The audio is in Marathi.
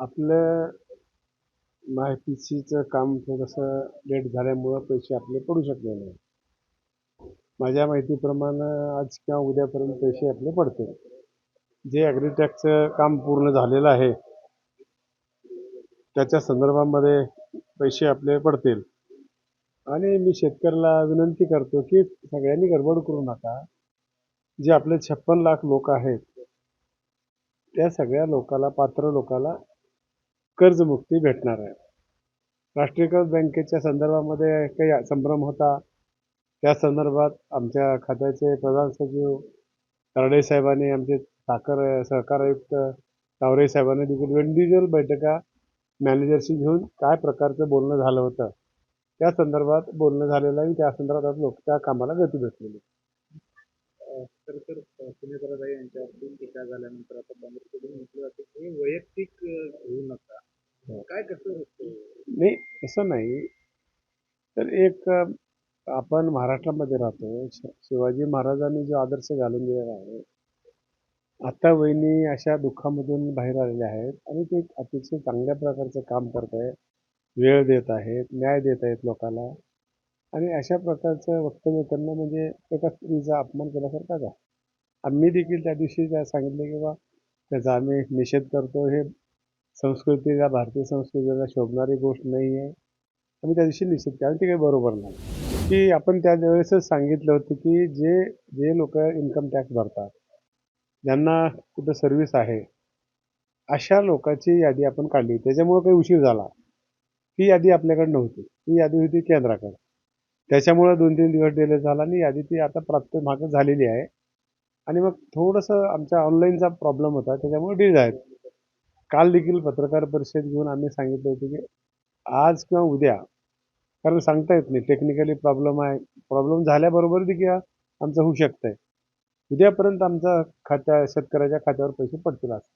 आपलं माहितीचं काम थोडंसं लेट झाल्यामुळं पैसे आपले पडू शकले नाही. माझ्या माहितीप्रमाणे आज किंवा उद्यापर्यंत पैसे आपले पडतील. जे ॲग्रीटॅक्सचं काम पूर्ण झालेलं आहे त्याच्या संदर्भामध्ये पैसे आपले पडतील. आणि मी शेतकऱ्याला विनंती करतो की सगळ्यांनी गडबड करू नका. जे आपले 56 लाख लोक आहेत त्या सगळ्या लोकाला, पात्र लोकाला कर्जमुक्ती भेटणार आहे. राष्ट्रीयकृत बँकेच्या संदर्भामध्ये काही संभ्रम होता. त्या संदर्भात आमच्या खात्याचे प्रधान सचिव तरडे साहेबांनी, आमचे सहकार आयुक्त तावरे साहेबांनी देखील इंडिव्हिज्युअल बैठका मॅनेजरशी घेऊन काय प्रकारचं बोलणं झालं होतं त्या संदर्भात बोलणं झालेलं आहे. त्या संदर्भात लोक त्या कामाला गती भेटलेली. खरं तर सुनेत्राताई यांच्यावरती टीका झाल्यानंतर आता काँग्रेसकडून म्हटलं जातं की वैयक्तिक घेऊ नका. काय कसं होतं? नाही, तसं नाही. तर एक आपण महाराष्ट्रामध्ये राहतो. शिवाजी महाराजांनी जो आदर्श घालून दिलेला आहे, आता वहिनी अशा दुःखामधून बाहेर आलेल्या आहेत आणि ते अतिशय चांगल्या प्रकारचं काम करत आहेत. वेळ देत आहेत, न्याय देत आहेत लोकांना. आणि अशा प्रकारचं वक्तव्य करणं म्हणजे एका स्त्रीचा अपमान केल्यासारखाच आहे. आम्ही देखील त्या दिवशी त्या सांगितले की बा त्याचा आम्ही निषेध करतो. हे संस्कृतीला, भारतीय संस्कृतीला शोभणारी गोष्ट नाही आहे. आम्ही त्या दिवशी निषेध केला. ते काही बरोबर नाही. की आपण त्या वेळेसच सांगितलं होतं की जे जे लोक इन्कम टॅक्स भरतात, ज्यांना कुठं सर्व्हिस आहे, अशा लोकांची यादी आपण काढली. त्याच्यामुळं काही उशीर झाला. ती यादी आपल्याकडे नव्हती. ती यादी होती केंद्राकडे. त्याच्यामुळं 2-3 दिवस डिले झाला आणि यादी ती आता प्राप्त मागं झालेली आहे. आणि मग थोडंसं आमच्या ऑनलाईनचा प्रॉब्लेम होता, त्याच्यामुळे डिले आहेत. काल देखील पत्रकार परिषद घेऊन आम्ही सांगितलं होतं की आज किंवा उद्या, कारण सांगता येत नाही, टेक्निकली प्रॉब्लेम आहे. प्रॉब्लेम झाल्याबरोबर देखील आमचं होऊ शकतंय. उद्यापर्यंत आमच्या शेतकऱ्याच्या खात्यावर पैसे पडतील असं.